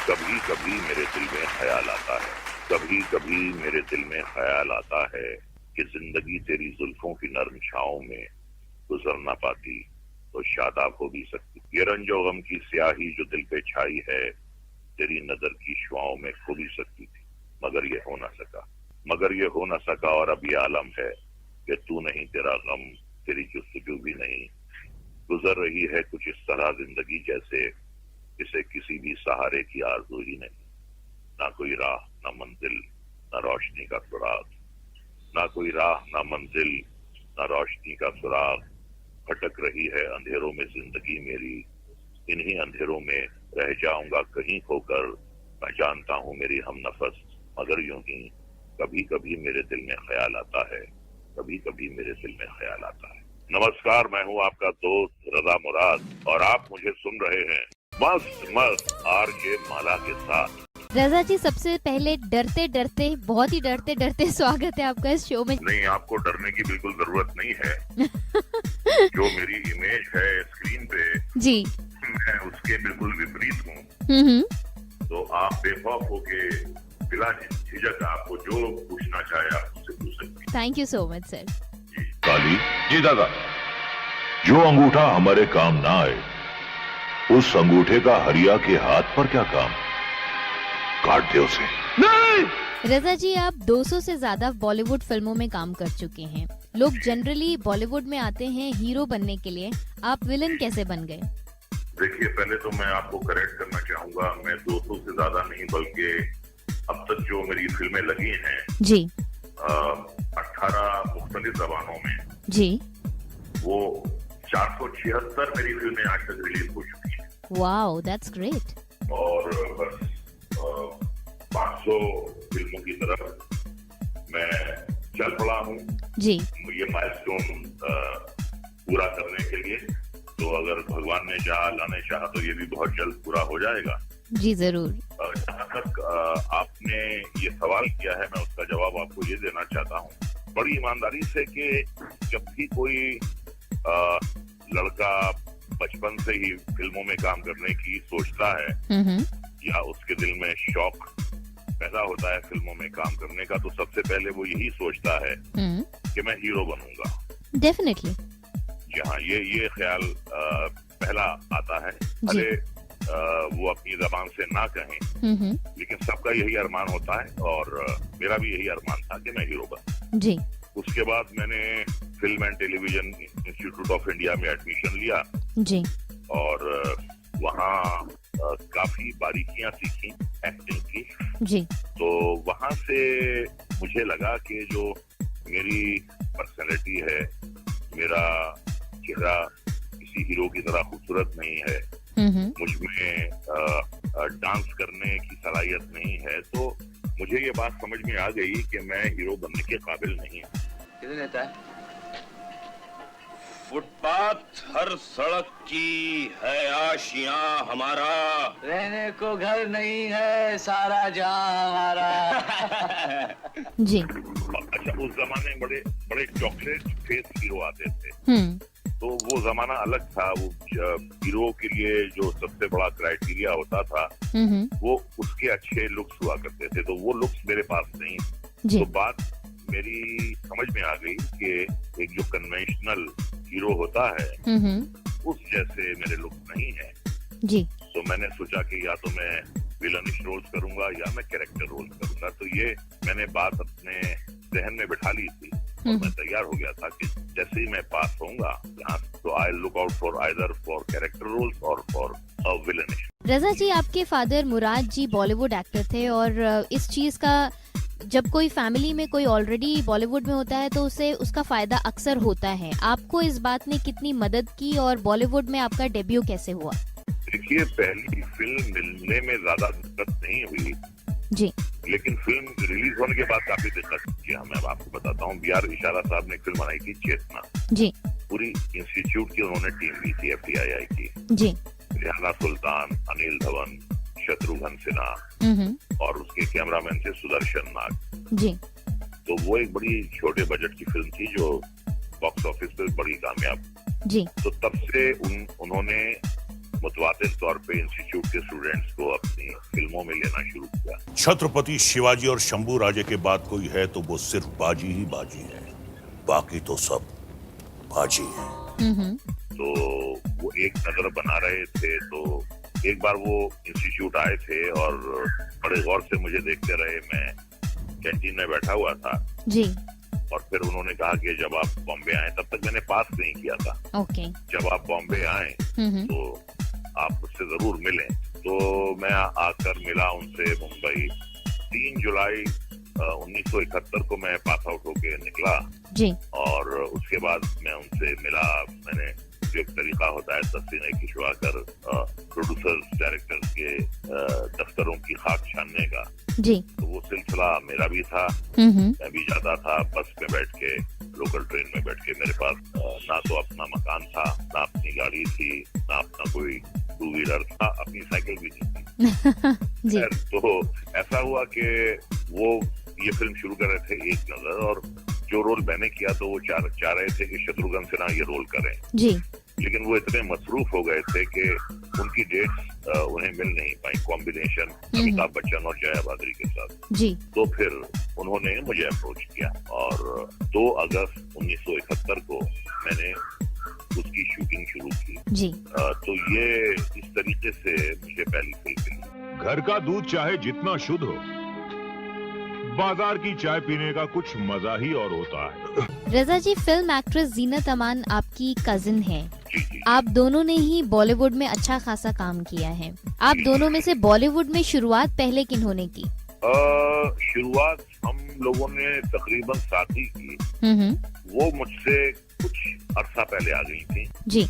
कभी कभी मेरे दिल में ख्याल आता है, कभी कभी मेरे दिल में ख्याल आता है कि जिंदगी तेरी जुल्फों की नर्म छाओं में गुजर ना पाती तो शादाब हो भी सकती। ये रंजो गम की स्याही जो दिल पे छाई है तेरी नजर की शुआओं में खो भी सकती थी, मगर ये हो ना सका और अब ये आलम है कि तू नहीं, तेरा गम, तेरी जुस्तजू भी नहीं। गुजर रही है कुछ इस तरह जिंदगी जैसे इसे किसी भी सहारे की आरज़ू ही नहीं। ना कोई राह, ना मंजिल, ना रोशनी का सुराग, ना कोई राह, ना मंजिल, ना रोशनी का सुराग। भटक रही है अंधेरों में जिंदगी मेरी, इन्हीं अंधेरों में रह जाऊंगा कहीं खोकर। मैं जानता हूँ मेरी हम नफस, मगर यूं ही कभी कभी मेरे दिल में ख्याल आता है, कभी कभी मेरे दिल में ख्याल आता है। नमस्कार, मैं हूँ आपका दोस्त रजा मुराद और आप मुझे सुन रहे हैं मस्त मस्त आरजे माला के साथ। रजा जी, सबसे पहले बहुत ही डरते डरते स्वागत है आपका इस शो में। नहीं, आपको डरने की बिल्कुल जरूरत नहीं है। जो मेरी इमेज है स्क्रीन पे जी, मैं उसके बिल्कुल विपरीत हूँ। तो आप बेखौफ होके बिला झिझक आपको जो पूछना चाहे आप उससे पूछ सकते हैं। Thank you so much sir. Kali ji दादा, जो अंगूठा हमारे काम ना आए उस अंगूठे का हरिया के हाथ पर क्या काम, काट दे उसे। नहीं! रजा जी, आप 200 से ज्यादा बॉलीवुड फिल्मों में काम कर चुके हैं। लोग जनरली बॉलीवुड में आते हैं हीरो बनने के लिए, आप विलन कैसे बन गए? देखिए, पहले तो मैं आपको करेक्ट करना चाहूंगा, मैं 200 से ज्यादा नहीं बल्कि अब तक जो मेरी फिल्में लगी हैं जी 18 मुख्तलिफ जबानों में जी, वो 476 मेरी फिल्में आज तक रिलीज हो चुकी हैं। Wow, that's great. और बस 500 फिल्मों की तरफ मैं चल पड़ा हूँ जी। ये माइलस्टोन पूरा करने के लिए। तो अगर भगवान ने चाहा, अल्लाह ने चाहा तो ये भी बहुत जल्द पूरा हो जाएगा। जी जरूर। जहाँ तक आपने ये सवाल किया है, मैं उसका जवाब आपको ये देना चाहता हूँ बड़ी ईमानदारी से कि जब भी कोई लड़का बचपन से ही फिल्मों में काम करने की सोचता है या उसके दिल में शौक पैदा होता है फिल्मों में काम करने का, तो सबसे पहले वो यही सोचता है कि मैं हीरो बनूंगा। डेफिनेटली। जी हाँ, ये ख्याल पहला आता है। भले वो अपनी जबान से ना कहें, लेकिन सबका यही अरमान होता है और मेरा भी यही अरमान था कि मैं हीरो बनूं। जी। उसके बाद मैंने film and television institute of India में एडमिशन लिया जी। और वहाँ काफी बारीकियां सीखी एक्टिंग की। जी। तो वहाँ से मुझे लगा कि जो मेरी पर्सनैलिटी है, मेरा चेहरा किसी हीरो की तरह खूबसूरत नहीं है, मुझ में डांस करने की सलाहियत नहीं है, तो मुझे ये बात समझ में आ गई कि मैं हीरो बनने के काबिल नहीं हूँ। कितने लेता है? फुटपाथ हर सड़क की है आशियां हमारा, रहने को घर नहीं है सारा जहां हमारा। जी। अच्छा, उस जमाने में बड़े बड़े चॉकलेट फेस हीरो आते थे, तो वो जमाना अलग था। वो हीरो के लिए जो सबसे बड़ा क्राइटेरिया होता था वो उसके अच्छे लुक्स हुआ करते थे, तो वो लुक्स मेरे पास नहीं। तो बात मेरी समझ में आ गई कि एक जो कन्वेंशनल हीरो होता है उस जैसे मेरे लुक्स नहीं है। जी। तो मैंने सोचा कि या तो मैं विलनिश रोल्स करूंगा या मैं कैरेक्टर रोल्स करूंगा। तो ये मैंने बात अपने जहन में बिठा ली थी और मैं तैयार हो गया था कि जैसे ही मैं पास होऊंगा यहाँ, तो I look out for either for character roles or for villainish. Raza ji, आपके फादर मुराद जी बॉलीवुड एक्टर थे और इस चीज का जब कोई फैमिली में कोई ऑलरेडी बॉलीवुड में होता है तो उसे उसका फायदा अक्सर होता है। आपको इस बात ने कितनी मदद की और बॉलीवुड में आपका डेब्यू कैसे हुआ? देखिए, पहली फिल्म मिलने में ज्यादा दिक्कत नहीं हुई जी, लेकिन फिल्म रिलीज होने के बाद काफी दिक्कत हुई। मैं आपको बताता हूँ, बी आर इशारा साहब ने एक फिल्म बनाई थी चेतना। जी। पूरी इंस्टीट्यूट की उन्होंने टीम ली थी, FTII की। जी। रिहाना सुल्तान, अनिल धवन, शत्रुघ्न सिन्हा और उसके कैमरामैन थे सुदर्शन नाग। जी। तो वो एक बड़ी छोटे बजट की फिल्म थी जो बॉक्स ऑफिस पे बड़ी कामयाब। जी। तो तब से उन्होंने मुतवातिर तौर पे इंस्टीट्यूट के स्टूडेंट्स को अपनी फिल्मों फिल्मों में लेना शुरू किया। छत्रपति शिवाजी और शंभू राजे के बाद कोई है तो वो सिर्फ बाजी ही बाजी है, बाकी तो सब बाजी है। तो वो एक नजर बना रहे थे, तो एक बार वो इंस्टीट्यूट आए थे और बड़े गौर से मुझे देखते रहे। मैं कैंटीन में बैठा हुआ था जी। और फिर उन्होंने कहा कि जब आप बॉम्बे आए, तब तक मैंने पास नहीं किया था, ओके। जब आप बॉम्बे आए तो आप उससे जरूर मिलें। तो मैं आकर मिला उनसे मुंबई। 3 जुलाई 1971 को मैं पास आउट होके निकला जी। और उसके बाद मैं उनसे मिला। मैंने जो एक तरीका होता है तस्वीरें खिंचवा कर प्रोड्यूसर्स डायरेक्टर्स के दफ्तरों की खाक छानने का, जी। तो वो सिलसिला मेरा भी था। हम्म। मैं भी जाता था बस में बैठ के, लोकल ट्रेन में बैठ के। मेरे पास ना तो अपना मकान था, ना अपनी गाड़ी थी, ना अपना कोई 2 व्हीलर था, अपनी साइकिल भी नहीं थी। जी। तो ऐसा हुआ कि वो ये फिल्म शुरू कर रहे थे एक नजर, और जो रोल मैंने किया तो वो चाह रहे थे कि शत्रुघ्न सिन्हा ये रोल करें, जी। लेकिन वो इतने मसरूफ हो गए थे कि उनकी डेट्स उन्हें मिल नहीं पाई, कॉम्बिनेशन अमिताभ बच्चन और जया भादुरी के साथ। जी। तो फिर उन्होंने मुझे अप्रोच किया और 2 अगस्त 1971 को मैंने उसकी शूटिंग शुरू की। जी। तो ये इस तरीके से मुझे पहली फिल्म मिली। घर का दूध चाहे जितना शुद्ध हो, बाजार की चाय पीने का कुछ मजा ही और होता है। रजा जी, फिल्म एक्ट्रेस जीनत अमान आपकी कजिन है। जी जी। आप दोनों ने ही बॉलीवुड में अच्छा खासा काम किया है। आप दोनों में से बॉलीवुड में शुरुआत पहले किन्होंने की? शुरुआत हम लोगों ने तकरीबन साथ ही की। वो मुझसे कुछ अरसा पहले आ गई थी। जी।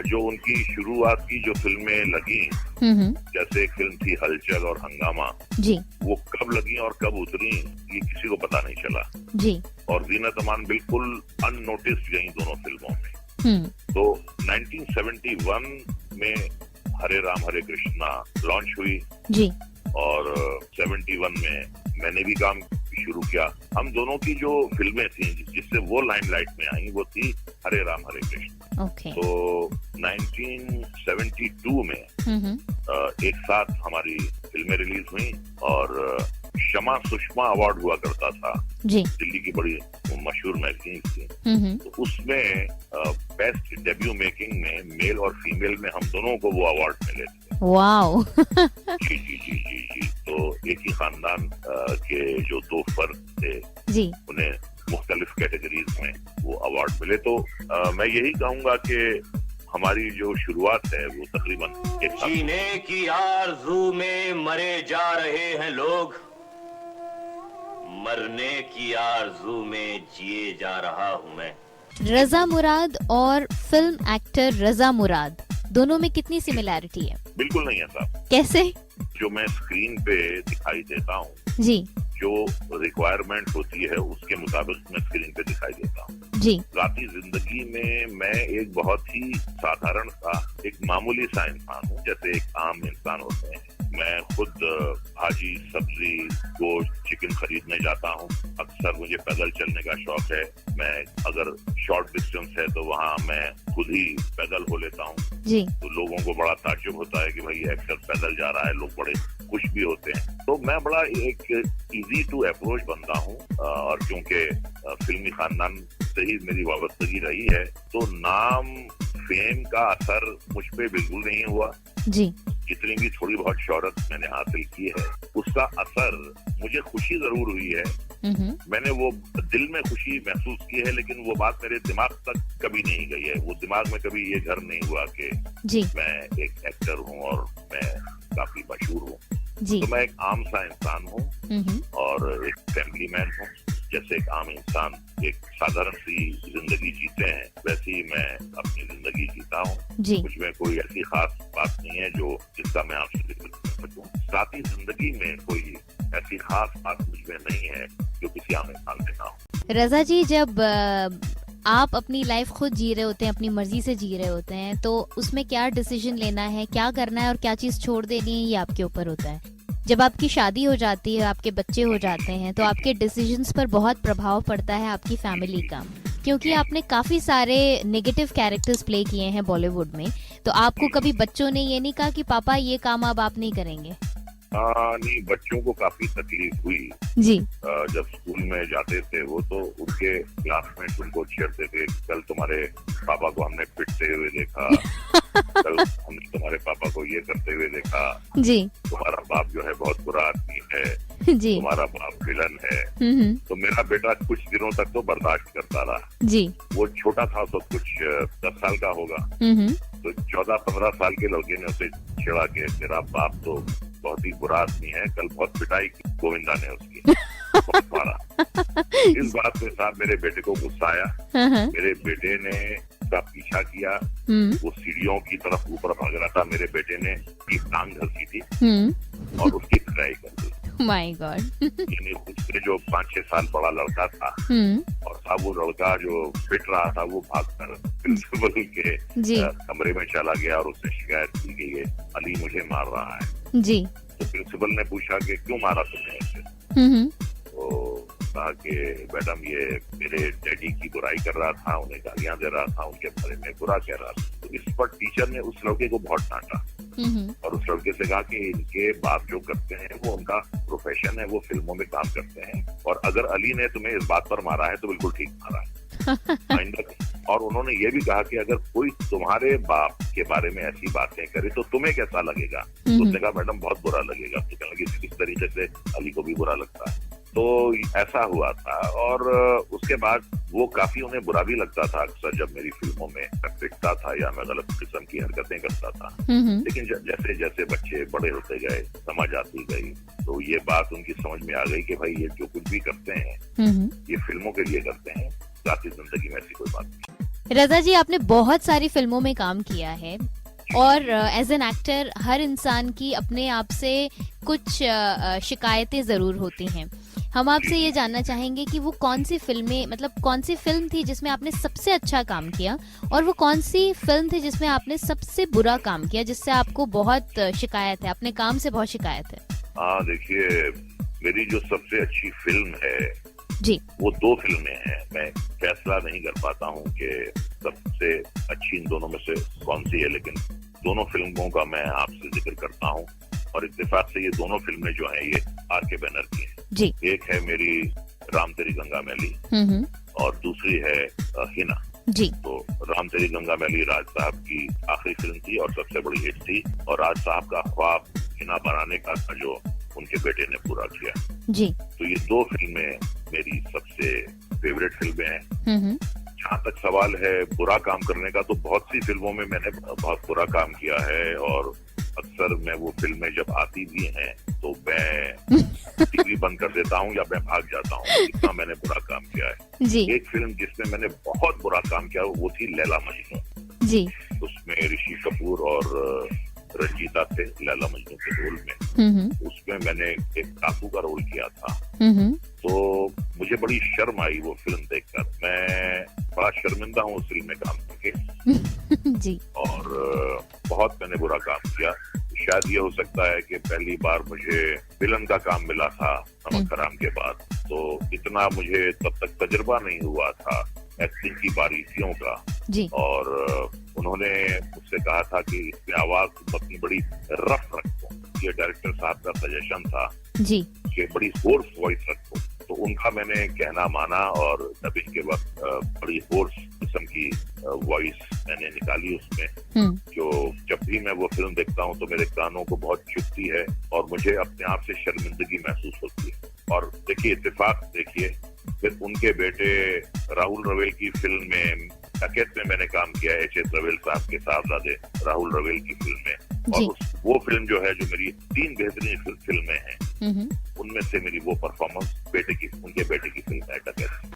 जो उनकी शुरुआत की जो फिल्में लगी, जैसे एक फिल्म थी हलचल और हंगामा, जी। वो कब लगी और कब उतरी ये किसी को पता नहीं चला। जी। और जीनत अमान बिल्कुल अननोटिस्ड गई दोनों फिल्मों में। तो 1971 में हरे राम हरे कृष्णा लॉन्च हुई। जी। और 71 में मैंने भी काम शुरू किया। हम दोनों की जो फिल्में थी जिससे वो लाइमलाइट में आई, वो थी हरे राम हरे कृष्ण। ओके। तो 1972 में एक साथ हमारी फिल्में रिलीज हुई और शमा सुषमा अवार्ड हुआ करता था, जी। दिल्ली की बड़ी मशहूर मैगजीन थी। तो उसमें बेस्ट डेब्यू मेकिंग में मेल और फीमेल में हम दोनों को वो अवार्ड मिले थे। वाओ। जी जी जी जी जी। तो एक ही खानदान के जो 2 फर्द थे, जी, उन्हें मुख्तलिफ कैटेगरीज में वो अवार्ड मिले। तो मैं यही कहूंगा कि हमारी जो शुरुआत है वो तकरीबन एक साल। जीने की आरज़ू में मरे जा रहे हैं लोग, मरने की आरज़ू में जिए जा रहा हूँ मैं। रजा मुराद और फिल्म एक्टर रजा मुराद दोनों में कितनी सिमिलैरिटी है? बिल्कुल नहीं है साहब। कैसे? जो मैं स्क्रीन पे दिखाई देता हूँ, जी, जो रिक्वायरमेंट होती है उसके मुताबिक मैं स्क्रीन पे दिखाई देता हूँ। जी। जाती जिंदगी में मैं एक बहुत ही साधारण सा, एक मामूली सा इंसान हूँ, जैसे एक आम इंसान होते हैं। मैं खुद भाजी, सब्जी, गोश्त, चिकन खरीदने जाता हूँ। अक्सर मुझे पैदल चलने का शौक है। मैं अगर शॉर्ट डिस्टेंस है तो वहाँ मैं खुद ही पैदल हो लेता हूँ। जी। तो लोगों को बड़ा ताज्जुब होता है कि भाई एक्टर पैदल जा रहा है, लोग बड़े खुश भी होते हैं। तो मैं बड़ा एक इजी टू अप्रोच बंदा हूँ और क्योंकि फिल्मी खानदान से ही मेरी वाबस्तगी रही है, तो नाम फेम का असर मुझ पे बिल्कुल नहीं हुआ। जी। जितनी भी थोड़ी बहुत शोहरत मैंने हासिल की है, उसका असर मुझे खुशी जरूर हुई है। मैंने वो दिल में खुशी महसूस की है, लेकिन वो बात मेरे दिमाग तक कभी नहीं गई है। वो दिमाग में कभी ये घर नहीं हुआ कि जी, मैं एक एक्टर हूँ और मैं काफी मशहूर हूँ। जी। तो मैं एक आम सा इंसान हूँ और एक फैमिली मैन हूँ। जैसे एक आम इंसान एक साधारण सी जिंदगी जीते हैं, वैसे ही मैं अपनी जिंदगी जीता हूँ। जी। मुझ में कोई ऐसी खास बात नहीं है जो जिसका मैं आपसे जिक्र कर सकूं। साथी जिंदगी में कोई ऐसी खास बात मुझ में नहीं है जो किसी आम इंसान से ना हो। रजा जी, जब आप अपनी लाइफ खुद जी रहे होते हैं, अपनी मर्जी से जी रहे होते हैं, तो उसमें क्या डिसीजन लेना है, क्या करना है और क्या चीज छोड़ देनी है, ये आपके ऊपर होता है। जब आपकी शादी हो जाती है, आपके बच्चे हो जाते हैं, तो आपके डिसीजंस पर बहुत प्रभाव पड़ता है आपकी फैमिली का, क्योंकि आपने काफी सारे नेगेटिव कैरेक्टर्स प्ले किए हैं बॉलीवुड में। तो आपको कभी बच्चों ने ये नहीं कहा कि पापा ये काम अब आप नहीं करेंगे? नहीं, बच्चों को काफी तकलीफ हुई। जी। जब स्कूल में जाते थे वो, तो उनके क्लासमेट्स उनको छेड़ते थे, कल तुम्हारे पापा को हमने पिटते हुए देखा, कल हमने तुम्हारे पापा को ये करते हुए देखा, जी। तुम्हारा बाप जो है बहुत बुरा आदमी है, जी। तुम्हारा बाप विलन है। तो मेरा बेटा कुछ दिनों तक तो बर्दाश्त करता रहा। जी। वो छोटा था तो कुछ 10 साल का होगा, तो 14-15 साल के लड़के ने उसे छेड़ा के तेरा बाप तो बहुत ही बुरा आदमी है, कल बहुत पिटाई की गोविंदा ने उसकी, बहुत मारा। इस बात के साथ मेरे बेटे को गुस्सा आया। मेरे बेटे ने उसका पीछा किया, वो सीढ़ियों की तरफ ऊपर भाग रहा था, मेरे बेटे ने एक टांग घसी थी और उसकी पिटाई कर दी। My God. यानी उससे जो 5-6 साल बड़ा लड़का था और था वो लड़का जो पिट रहा था, वो भागकर प्रिंसिपल के कमरे में चला गया और उसने शिकायत की कि ये अली मुझे मार रहा है। जी। तो प्रिंसिपल ने पूछा कि क्यों मारा तुमने इसे? तो कहा कि मैडम ये मेरे डैडी की बुराई कर रहा था, उन्हें गालियां दे रहा था, उनके बारे में बुरा कह रहा था। तो इस पर टीचर ने उस लड़के को बहुत डांटा और उस लड़के से कहा कि इनके बाप जो करते हैं वो उनका प्रोफेशन है, वो फिल्मों में काम करते हैं, और अगर अली ने तुम्हें इस बात पर मारा है तो बिल्कुल ठीक मारा है। और उन्होंने ये भी कहा कि अगर कोई तुम्हारे बाप के बारे में ऐसी बातें करे तो तुम्हें कैसा लगेगा? तो उसने कहा मैडम बहुत बुरा लगेगा। तो कहने लगी इस तरीके से अली को भी बुरा लगता है। तो ऐसा हुआ था और उसके बाद वो काफी उन्हें बुरा भी लगता था अक्सर जब मेरी फिल्मों में पिटता था या मैं गलत किस्म की हरकतें करता था। लेकिन जैसे जैसे बच्चे बड़े होते गए, समझ आती गई, तो ये बात उनकी समझ में आ गई कि भाई ये जो कुछ भी करते हैं ये फिल्मों के लिए करते हैं, जाती जिंदगी में ऐसी कोई बात नहीं। रजा जी, आपने बहुत सारी फिल्मों में काम किया है और एज एन एक्टर हर इंसान की अपने आप से कुछ शिकायतें जरूर होती हैं। हम आपसे ये जानना चाहेंगे कि वो कौन सी फिल्में, मतलब कौन सी फिल्म थी जिसमें आपने सबसे अच्छा काम किया और वो कौन सी फिल्म थी जिसमें आपने सबसे बुरा काम किया, जिससे आपको बहुत शिकायत है, अपने काम से बहुत शिकायत है? देखिए, मेरी जो सबसे अच्छी फिल्म है जी, वो 2 फिल्में हैं। मैं फैसला नहीं कर पाता हूँ कि सबसे अच्छी इन दोनों में से कौन सी है, लेकिन दोनों फिल्मों का मैं आपसे जिक्र करता हूँ और इत्तेफाक से ये दोनों फिल्में जो हैं ये आर.के. बैनर्जी हैं। जी। एक है मेरी राम तेरी गंगा मैली और दूसरी है हिना। जी। तो राम तेरी गंगा मैली राज साहब की आखिरी फिल्म थी और सबसे बड़ी हिट थी, और राज साहब का ख्वाब हिना बनाने का था जो उनके बेटे ने पूरा किया। जी। तो ये 2 फिल्में मेरी सबसे फेवरेट फिल्में हैं। जहाँ तक सवाल है बुरा काम करने का, तो बहुत सी फिल्मों में मैंने बहुत बुरा काम किया है और अक्सर मैं वो फिल्में जब आती भी हैं तो मैं टीवी बंद कर देता हूँ या मैं भाग जाता हूँ, इतना मैंने बुरा काम किया है। जी। एक फिल्म जिसमें मैंने बहुत बुरा काम किया वो थी लैला मजनू। जी। उसमें ऋषि कपूर और रंजीता थे लैला मजनू के रोल में। उसमें मैंने एक डाकू का रोल किया था। तो मुझे बड़ी शर्म आई वो फिल्म देखकर, मैं बड़ा शर्मिंदा हूँ उस फिल्म में काम करके। जी। और बहुत मैंने बुरा काम किया। शायद ये हो सकता है कि पहली बार मुझे विलन का काम मिला था नमक हराम के बाद, तो इतना मुझे तब तक तजुर्बा नहीं हुआ था एक्टिंग की बारीकियों का। जी। और उन्होंने मुझसे कहा था कि इसमें आवाज अपनी बड़ी रफ रखो, ये डायरेक्टर साहब का सजेशन था जी कि बड़ी होर्स वॉइस रखो। तो उनका मैंने कहना माना और डबिंग के वक्त बड़ी होर्स किस्म की वॉइस मैंने निकाली उसमें, जो जब भी मैं वो फिल्म देखता हूँ तो मेरे कानों को बहुत चुभती है और मुझे अपने आप से शर्मिंदगी महसूस होती है। और देखिए इत्तेफाक, देखिए फिर उनके बेटे राहुल रवेल की फिल्म में डकैत में मैंने काम किया है, एच.एस. रवेल साहब के साहबजादे राहुल रवेल की फिल्म में। और वो फिल्म जो है, जो मेरी 3 बेहतरीन फिल्में हैं, उनमें से मेरी वो परफॉर्मेंस उनके बेटे की फिल्म है डकैत।